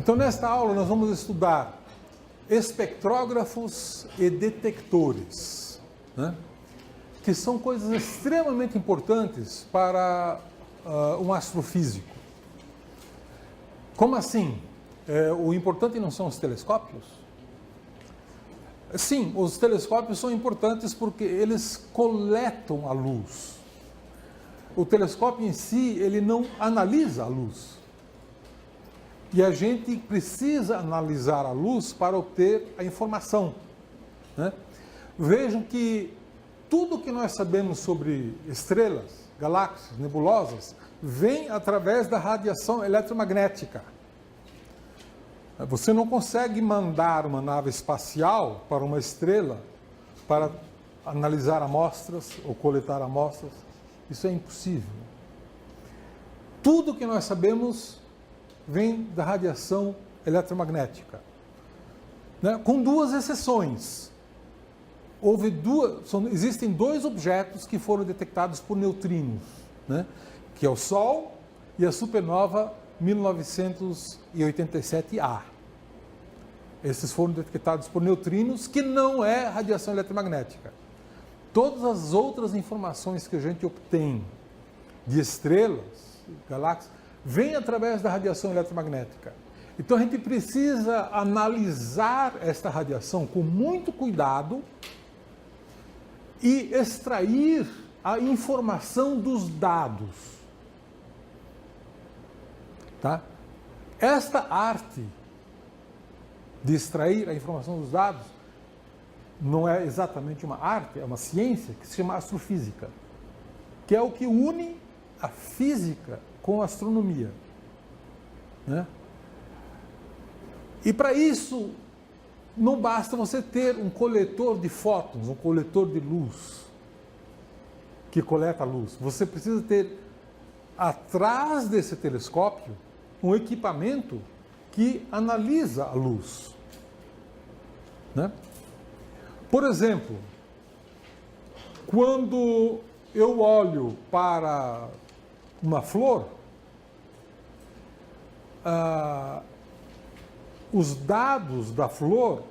Então, nesta aula, nós vamos estudar espectrógrafos e detectores, né? Que são coisas extremamente importantes para um astrofísico. Como assim? O importante não são os telescópios? Sim, os telescópios são importantes porque eles coletam a luz. O telescópio em si, ele não analisa a luz. E a gente precisa analisar a luz para obter a informação, né? Vejam que tudo que nós sabemos sobre estrelas, galáxias, nebulosas, vem através da radiação eletromagnética. Você não consegue mandar uma nave espacial para uma estrela para analisar amostras ou coletar amostras. Isso é impossível. Tudo que nós sabemos vem da radiação eletromagnética, né? Com duas exceções. Existem dois objetos que foram detectados por neutrinos, né? Que é o Sol e a supernova 1987A. Esses foram detectados por neutrinos, que não é radiação eletromagnética. Todas as outras informações que a gente obtém de estrelas, galáxias, vêm através da radiação eletromagnética. Então a gente precisa analisar esta radiação com muito cuidado e extrair a informação dos dados. Tá? Esta arte de extrair a informação dos dados não é exatamente uma arte, é uma ciência que se chama astrofísica, que é o que une a física com a astronomia, né? E para isso não basta você ter um coletor de fótons, um coletor de luz que coleta a luz. Você precisa ter atrás desse telescópio um equipamento que analisa a luz, né? Por exemplo, quando eu olho para uma flor, os dados da flor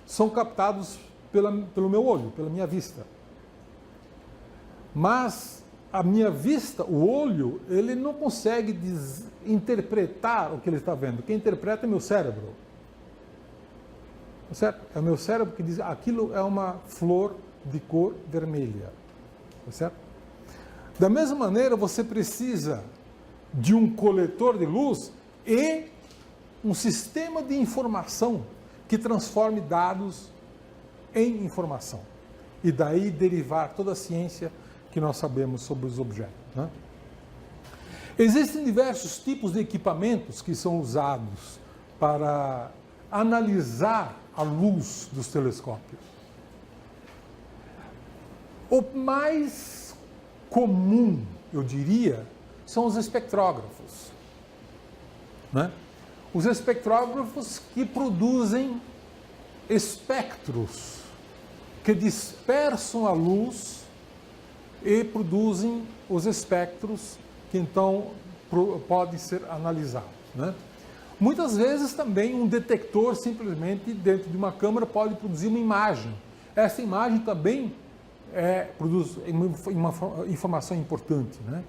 são captados pelo meu olho, pela minha vista. Mas a minha vista, o olho, ele não consegue interpretar o que ele está vendo. Quem interpreta é meu cérebro. Certo? É o meu cérebro que diz aquilo é uma flor de cor vermelha. Certo? Da mesma maneira, você precisa de um coletor de luz e um sistema de informação que transforme dados em informação. E daí derivar toda a ciência que nós sabemos sobre os objetos, né? Existem diversos tipos de equipamentos que são usados para analisar a luz dos telescópios. O mais comum, eu diria, são os espectrógrafos, né? Os espectrógrafos que produzem espectros, que dispersam a luz e produzem os espectros que então podem ser analisados, né? Muitas vezes também um detector simplesmente dentro de uma câmera pode produzir uma imagem. Essa imagem também produz uma informação importante, né?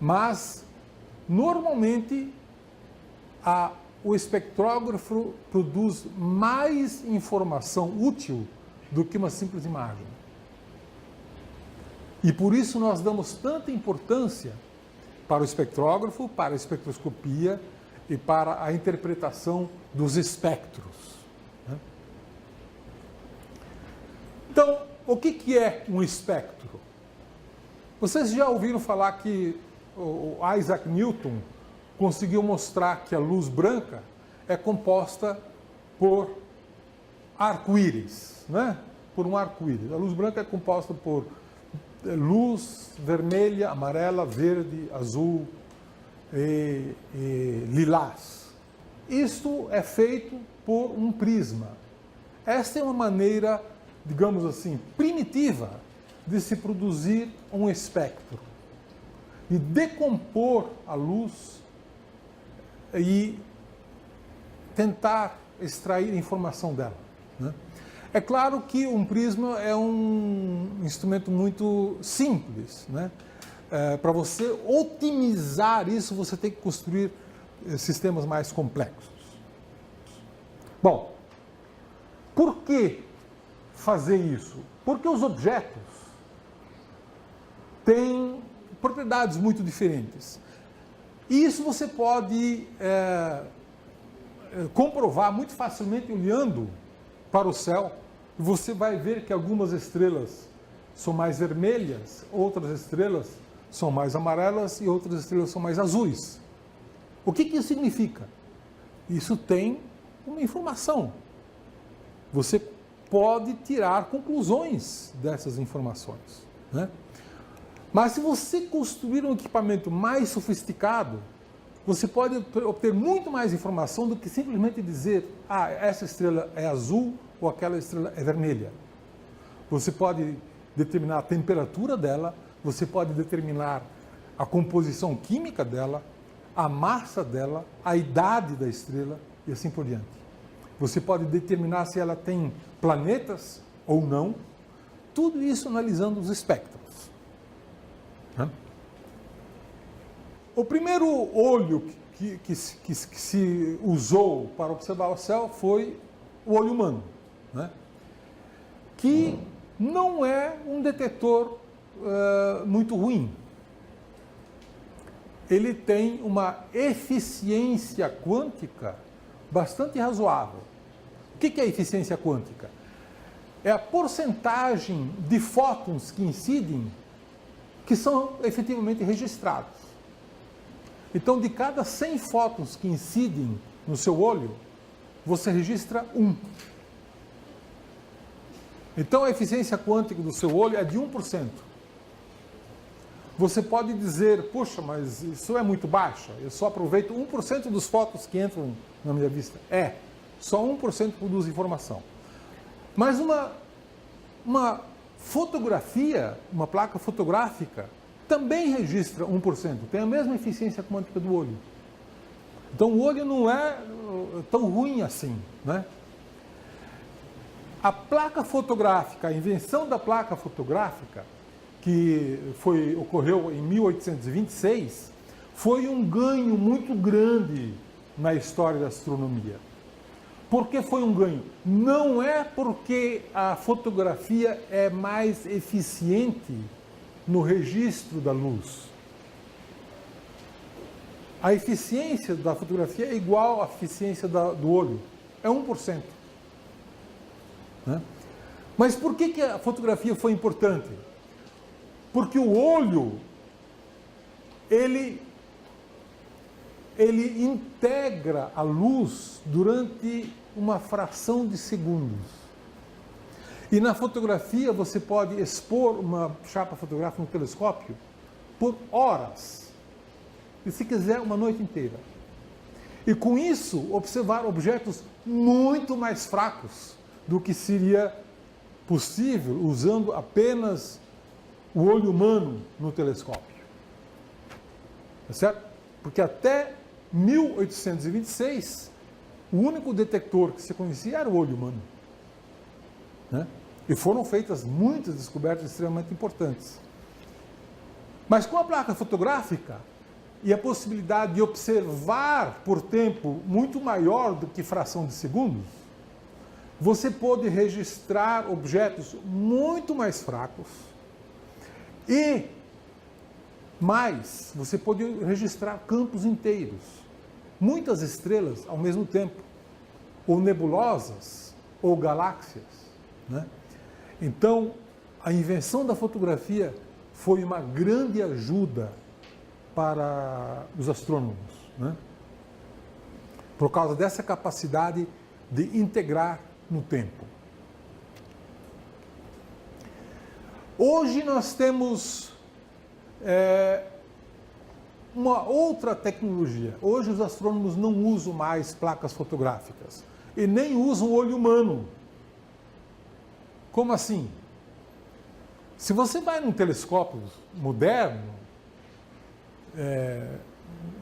Mas normalmente o espectrógrafo produz mais informação útil do que uma simples imagem. E por isso nós damos tanta importância para o espectrógrafo, para a espectroscopia e para a interpretação dos espectros, né? Então, o que é um espectro? Vocês já ouviram falar que o Isaac Newton conseguiu mostrar que a luz branca é composta por arco-íris, né? Por um arco-íris. A luz branca é composta por luz vermelha, amarela, verde, azul e lilás. Isto é feito por um prisma. Esta é uma maneira, digamos assim, primitiva de se produzir um espectro, de decompor a luz e tentar extrair informação dela, né? É claro que um prisma é um instrumento muito simples, né? Para você otimizar isso, você tem que construir sistemas mais complexos. Bom, por que fazer isso? Porque os objetos têm propriedades muito diferentes. E isso você pode comprovar muito facilmente olhando para o céu. Você vai ver que algumas estrelas são mais vermelhas, outras estrelas são mais amarelas e outras estrelas são mais azuis. O que isso significa? Isso tem uma informação. Você pode tirar conclusões dessas informações, né? Mas se você construir um equipamento mais sofisticado, você pode obter muito mais informação do que simplesmente dizer, ah, essa estrela é azul ou aquela estrela é vermelha. Você pode determinar a temperatura dela, você pode determinar a composição química dela, a massa dela, a idade da estrela e assim por diante. Você pode determinar se ela tem planetas ou não, tudo isso analisando os espectros. O primeiro olho que se usou para observar o céu foi o olho humano, né? Que não é um detetor muito ruim. Ele tem uma eficiência quântica bastante razoável. O que é eficiência quântica? É a porcentagem de fótons que incidem que são efetivamente registrados. Então, de cada 100 fótons que incidem no seu olho, você registra 1. Então, a eficiência quântica do seu olho é de 1%. Você pode dizer, poxa, mas isso é muito baixa, eu só aproveito 1% dos fótons que entram na minha vista. Só 1% produz informação. Mas uma fotografia, uma placa fotográfica, também registra 1%, tem a mesma eficiência quântica do olho. Então o olho não é tão ruim assim, né? A placa fotográfica, a invenção da placa fotográfica, que ocorreu em 1826, foi um ganho muito grande na história da astronomia. Por que foi um ganho? Não é porque a fotografia é mais eficiente no registro da luz. A eficiência da fotografia é igual à eficiência do olho, é 1%. Né? Mas por que a fotografia foi importante? Porque o olho, ele integra a luz durante uma fração de segundos. E na fotografia você pode expor uma chapa fotográfica no telescópio por horas. E se quiser, uma noite inteira. E com isso, observar objetos muito mais fracos do que seria possível usando apenas o olho humano no telescópio. Tá certo? Porque até 1826, o único detector que se conhecia era o olho humano. Né? E foram feitas muitas descobertas extremamente importantes. Mas com a placa fotográfica e a possibilidade de observar por tempo muito maior do que fração de segundos, você pôde registrar objetos muito mais fracos e mais, você pôde registrar campos inteiros, muitas estrelas ao mesmo tempo, ou nebulosas, ou galáxias, né? Então, a invenção da fotografia foi uma grande ajuda para os astrônomos, né? Por causa dessa capacidade de integrar no tempo. Hoje nós temos uma outra tecnologia. Hoje os astrônomos não usam mais placas fotográficas e nem usam o olho humano. Como assim? Se você vai num telescópio moderno,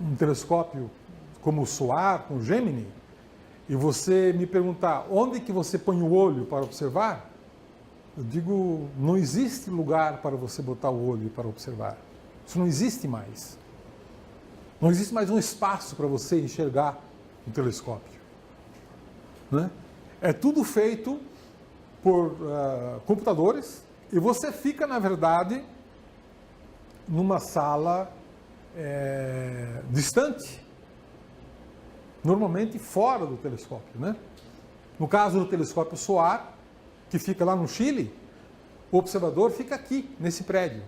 um telescópio como o SOAR, com o Gemini, e você me perguntar onde que você põe o olho para observar, eu digo, não existe lugar para você botar o olho para observar. Isso não existe mais. Não existe mais um espaço para você enxergar um telescópio. Né? É tudo feito por computadores e você fica, na verdade, numa sala distante, normalmente fora do telescópio, né? No caso do telescópio SOAR, que fica lá no Chile, o observador fica aqui, nesse prédio.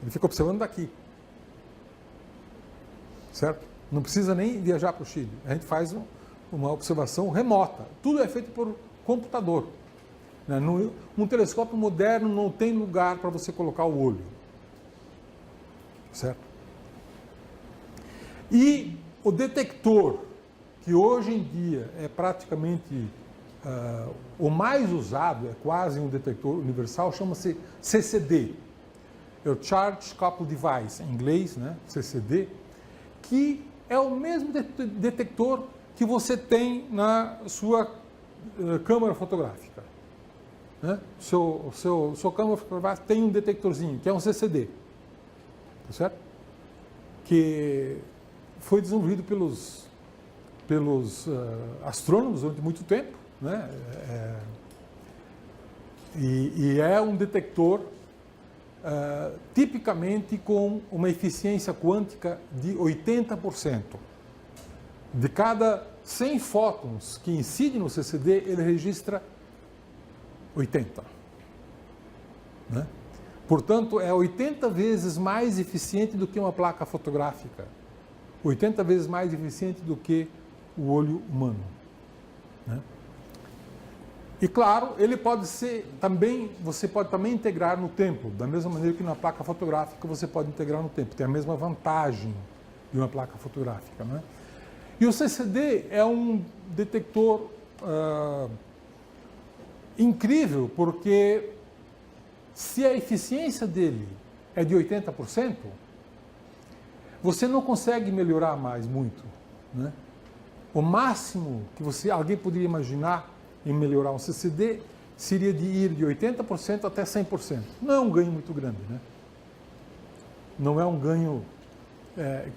Ele fica observando daqui. Certo? Não precisa nem viajar para o Chile. A gente faz uma observação remota. Tudo é feito por computador. Né? Um telescópio moderno não tem lugar para você colocar o olho. Certo? E o detector, que hoje em dia é praticamente o mais usado, é quase um detector universal, chama-se CCD. É o Charge Coupled Device, em inglês, né? CCD, que é o mesmo detector que você tem na sua câmera fotográfica. Né? Sua câmera fotográfica tem um detectorzinho, que é um CCD. Tá certo? Que foi desenvolvido pelos astrônomos durante muito tempo, né? E é um detector tipicamente com uma eficiência quântica de 80%. De cada 100 fótons que incidem no CCD, ele registra 80. Né? Portanto, é 80 vezes mais eficiente do que uma placa fotográfica. 80 vezes mais eficiente do que o olho humano. Né? E claro, ele pode ser também, você pode também integrar no tempo, da mesma maneira que na placa fotográfica você pode integrar no tempo. Tem a mesma vantagem de uma placa fotográfica. Né? E o CCD é um detector incrível, porque se a eficiência dele é de 80%, você não consegue melhorar mais muito. Né? O máximo que alguém poderia imaginar em melhorar um CCD seria de ir de 80% até 100%. Não é um ganho muito grande, né? Não é um ganho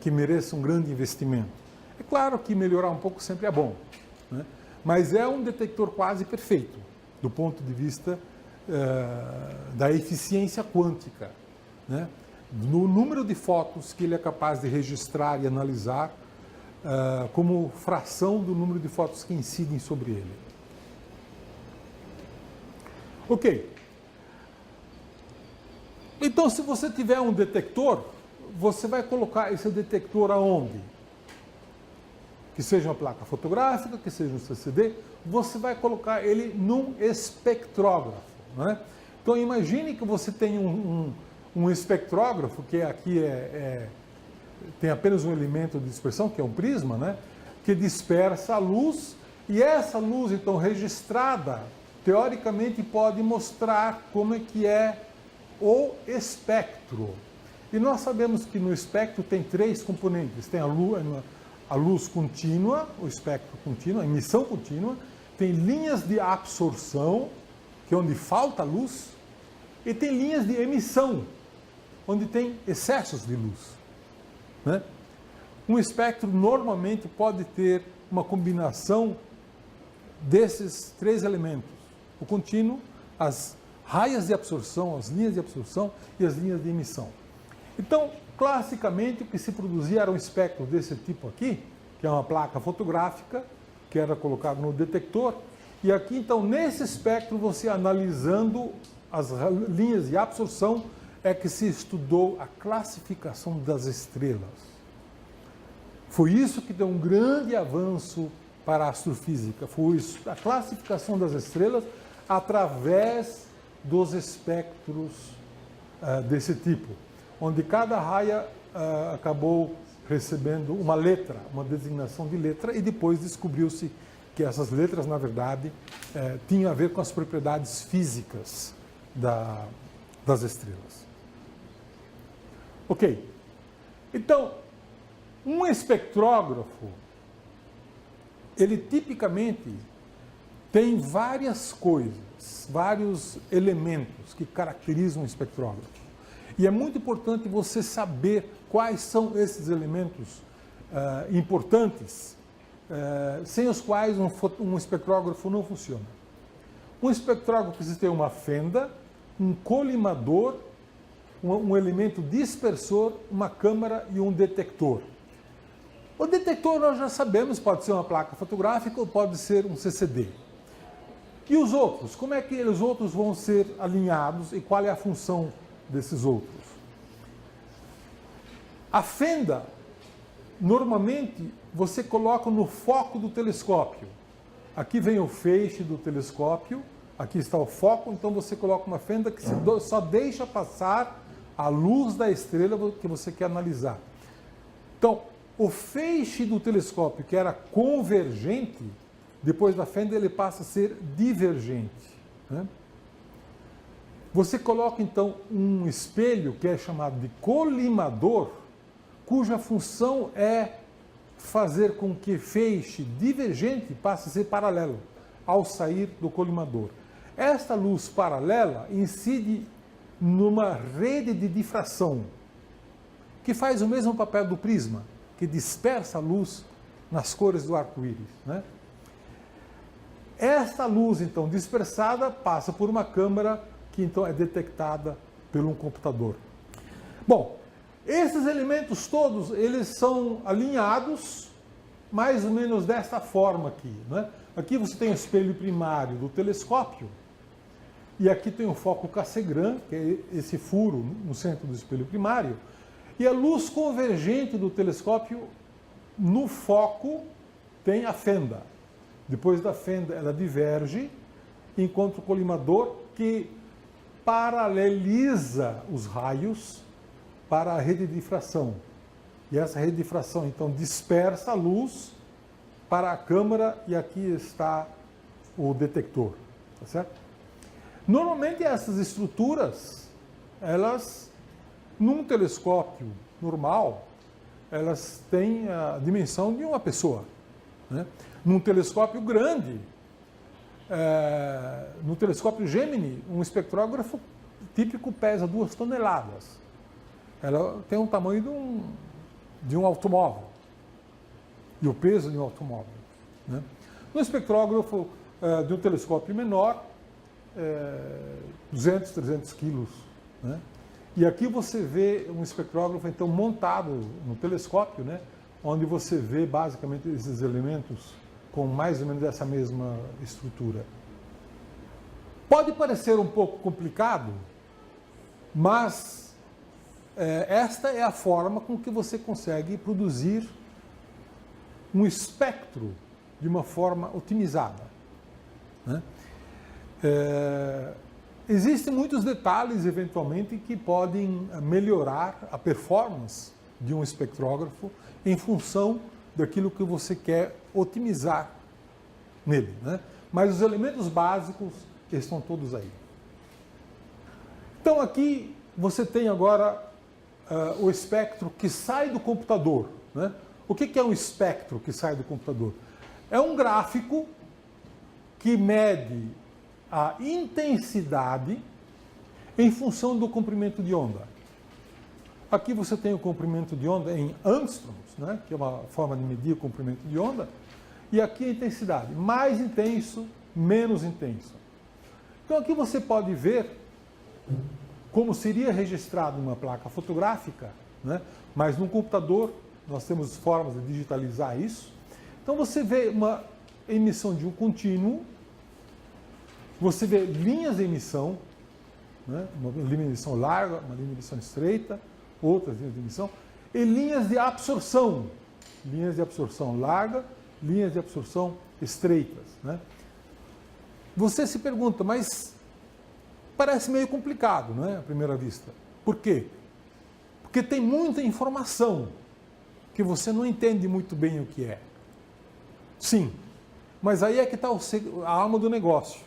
que mereça um grande investimento. É claro que melhorar um pouco sempre é bom, né? Mas é um detector quase perfeito, do ponto de vista da eficiência quântica, né? No número de fotos que ele é capaz de registrar e analisar, como fração do número de fotos que incidem sobre ele. Ok. Então, se você tiver um detector, você vai colocar esse detector aonde? Que seja uma placa fotográfica, que seja um CCD, você vai colocar ele num espectrógrafo. Né? Então, imagine que você tem um espectrógrafo, que aqui tem apenas um elemento de dispersão, que é um prisma, né? Que dispersa a luz, e essa luz, então, registrada, teoricamente pode mostrar como é que é o espectro. E nós sabemos que no espectro tem três componentes. Tem a luz contínua, o espectro contínuo, a emissão contínua. Tem linhas de absorção, que é onde falta luz. E tem linhas de emissão, onde tem excessos de luz. Né? Um espectro normalmente pode ter uma combinação desses três elementos. O contínuo, as raias de absorção, as linhas de absorção e as linhas de emissão. Então, classicamente, o que se produzia era um espectro desse tipo aqui, que é uma placa fotográfica, que era colocado no detector, e aqui, então, nesse espectro, você analisando as linhas de absorção, é que se estudou a classificação das estrelas. Foi isso que deu um grande avanço para a astrofísica, foi a classificação das estrelas através dos espectros desse tipo, onde cada raia acabou recebendo uma letra, uma designação de letra, e depois descobriu-se que essas letras, na verdade, tinham a ver com as propriedades físicas das estrelas. Ok. Então, um espectrógrafo ele tipicamente tem várias coisas, vários elementos que caracterizam o espectrógrafo. E é muito importante você saber quais são esses elementos importantes, sem os quais um espectrógrafo não funciona. Um espectrógrafo precisa ter uma fenda, um colimador, um elemento dispersor, uma câmara e um detector. O detector nós já sabemos, pode ser uma placa fotográfica ou pode ser um CCD. E os outros? Como é que os outros vão ser alinhados e qual é a função desses outros? A fenda, normalmente, você coloca no foco do telescópio. Aqui vem o feixe do telescópio, aqui está o foco, então você coloca uma fenda que só deixa passar a luz da estrela que você quer analisar. Então, o feixe do telescópio, que era convergente, depois da fenda ele passa a ser divergente, né? Você coloca então um espelho que é chamado de colimador, cuja função é fazer com que feixe divergente passe a ser paralelo ao sair do colimador. Esta luz paralela incide numa rede de difração, que faz o mesmo papel do prisma, que dispersa a luz nas cores do arco-íris, né? Esta luz, então, dispersada, passa por uma câmara que, então, é detectada por um computador. Bom, esses elementos todos, eles são alinhados mais ou menos desta forma aqui, né? Aqui você tem o espelho primário do telescópio, e aqui tem o foco Cassegrain, que é esse furo no centro do espelho primário, e a luz convergente do telescópio, no foco, tem a fenda. Depois da fenda, ela diverge, enquanto o colimador, que paraleliza os raios para a rede de difração. E essa rede de difração, então, dispersa a luz para a câmara, e aqui está o detector, tá certo? Normalmente essas estruturas, elas, num telescópio normal, elas têm a dimensão de uma pessoa, né? Num telescópio grande, no telescópio Gemini, um espectrógrafo típico pesa 2 toneladas. Ela tem o tamanho de um automóvel, e o peso de um automóvel, né? No espectrógrafo de um telescópio menor, 200, 300 quilos, né? E aqui você vê um espectrógrafo, então, montado no telescópio, né? Onde você vê basicamente esses elementos com mais ou menos essa mesma estrutura. Pode parecer um pouco complicado, mas esta é a forma com que você consegue produzir um espectro de uma forma otimizada, né? Existem muitos detalhes, eventualmente, que podem melhorar a performance de um espectrógrafo em função daquilo que você quer otimizar nele, né? Mas os elementos básicos estão todos aí. Então aqui você tem agora o espectro que sai do computador, né? O que é um espectro que sai do computador? É um gráfico que mede a intensidade em função do comprimento de onda. Aqui você tem o comprimento de onda em angstroms, né, que é uma forma de medir o comprimento de onda, e aqui a intensidade, mais intenso, menos intenso. Então aqui você pode ver como seria registrado numa placa fotográfica, né, mas num computador nós temos formas de digitalizar isso. Então você vê uma emissão de um contínuo, você vê linhas de emissão, né, uma linha de emissão larga, uma linha de emissão estreita, outras linhas de emissão, e linhas de absorção larga, linhas de absorção estreitas, né? Você se pergunta, mas parece meio complicado, né, à primeira vista. Por quê? Porque tem muita informação que você não entende muito bem o que é. Sim, mas aí é que está a alma do negócio.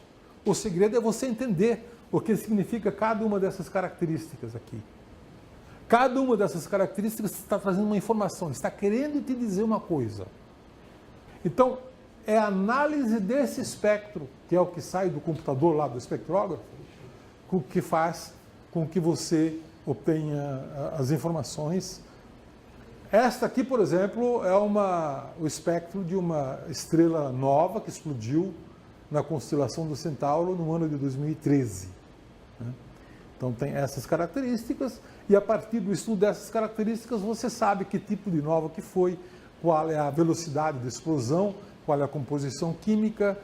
O segredo é você entender o que significa cada uma dessas características aqui. Cada uma dessas características está trazendo uma informação, está querendo te dizer uma coisa. Então, é a análise desse espectro, que é o que sai do computador lá do espectrógrafo, que faz com que você obtenha as informações. Esta aqui, por exemplo, é o espectro de uma estrela nova que explodiu na constelação do Centauro no ano de 2013. Né? Então tem essas características, e a partir do estudo dessas características você sabe que tipo de nova que foi, qual é a velocidade de explosão, qual é a composição química,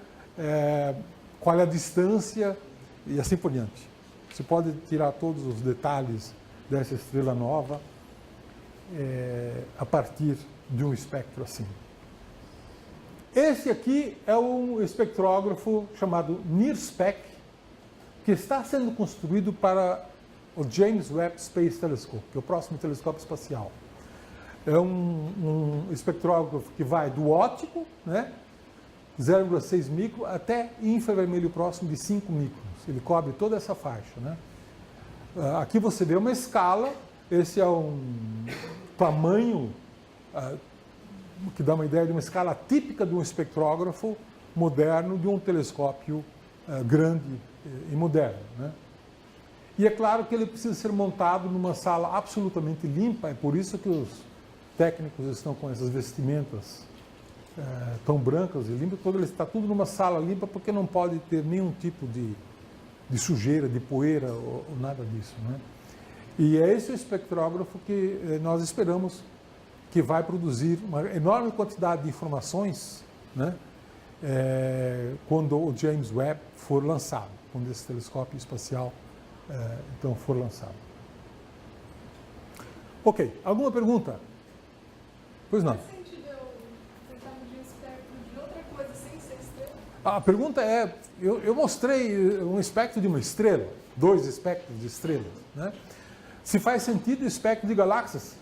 qual é a distância e assim por diante. Você pode tirar todos os detalhes dessa estrela nova a partir de um espectro assim. Esse aqui é um espectrógrafo chamado NIRSPEC, que está sendo construído para o James Webb Space Telescope, que é o próximo telescópio espacial. É um espectrógrafo que vai do óptico, né, 0,6 micro, até infravermelho próximo de 5 microns. Ele cobre toda essa faixa. Né? Aqui você vê uma escala, esse é um tamanho que dá uma ideia de uma escala típica de um espectrógrafo moderno, de um telescópio grande e moderno. Né? E é claro que ele precisa ser montado numa sala absolutamente limpa, é por isso que os técnicos estão com essas vestimentas tão brancas e limpas, quando ele está tudo numa sala limpa, porque não pode ter nenhum tipo de sujeira, de poeira ou nada disso. Né? E é esse o espectrógrafo que nós esperamos que vai produzir uma enorme quantidade de informações, né? Quando o James Webb for lançado, quando esse telescópio espacial então for lançado. Ok, alguma pergunta? Pois não. Faz sentido eu tentar medir o espectro de outra coisa sem ser estrela? A pergunta é, eu mostrei um espectro de uma estrela, 2 espectros de estrelas, né? Se faz sentido o espectro de galáxias.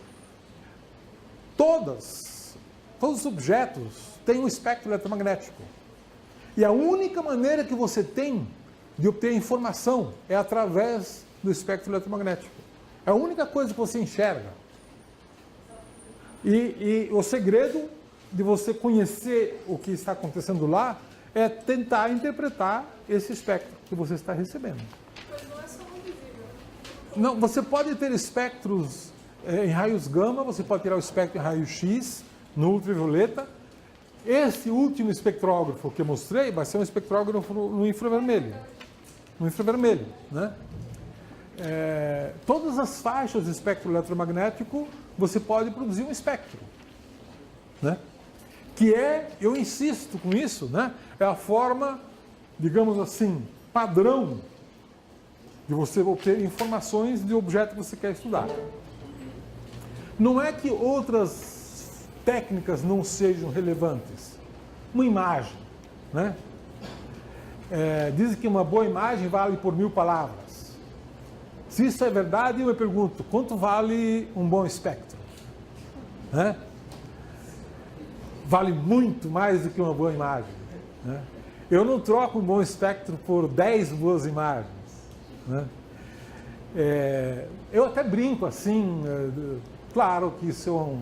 Todos os objetos têm um espectro eletromagnético. E a única maneira que você tem de obter informação é através do espectro eletromagnético. É a única coisa que você enxerga. E o segredo de você conhecer o que está acontecendo lá é tentar interpretar esse espectro que você está recebendo. Mas não é só visível. Não, você pode ter espectros em raios gama, você pode tirar o espectro em raio X, no ultravioleta. Esse último espectrógrafo que eu mostrei vai ser um espectrógrafo no infravermelho. No infravermelho, né? Todas as faixas do espectro eletromagnético, você pode produzir um espectro, né? Que eu insisto com isso, né? É a forma, digamos assim, padrão de você obter informações de objeto que você quer estudar. Não é que outras técnicas não sejam relevantes. Uma imagem, né? Dizem que uma boa imagem vale por 1000 palavras. Se isso é verdade, eu me pergunto, quanto vale um bom espectro? Né? Vale muito mais do que uma boa imagem. Né? Eu não troco um bom espectro por 10 boas imagens. Né? Eu até brinco assim, claro que isso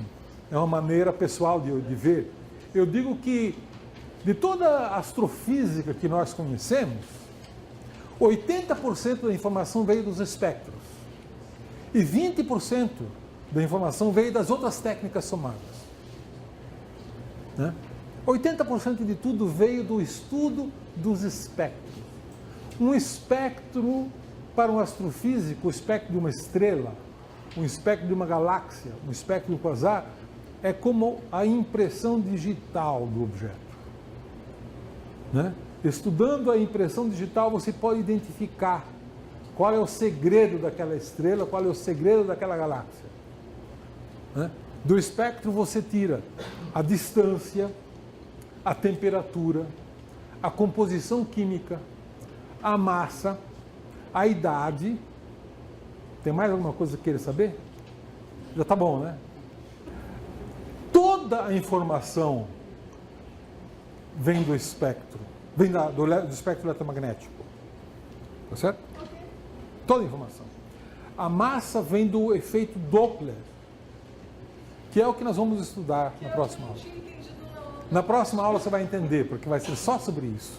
é uma maneira pessoal de ver. Eu digo que de toda a astrofísica que nós conhecemos, 80% da informação veio dos espectros e 20% da informação veio das outras técnicas somadas. Né? 80% de tudo veio do estudo dos espectros. Um espectro, para um astrofísico, o espectro de uma estrela, um espectro de uma galáxia, um espectro de um quasar, é como a impressão digital do objeto. Né? Estudando a impressão digital, você pode identificar qual é o segredo daquela estrela, qual é o segredo daquela galáxia. Né? Do espectro você tira a distância, a temperatura, a composição química, a massa, a idade. Tem mais alguma coisa que queira saber? Já está bom, né? Toda a informação vem do espectro, vem do espectro eletromagnético. Tá certo? Toda a informação. A massa vem do efeito Doppler, que é o que nós vamos estudar na próxima aula. Eu não tinha entendido Na próxima aula você vai entender, porque vai ser só sobre isso.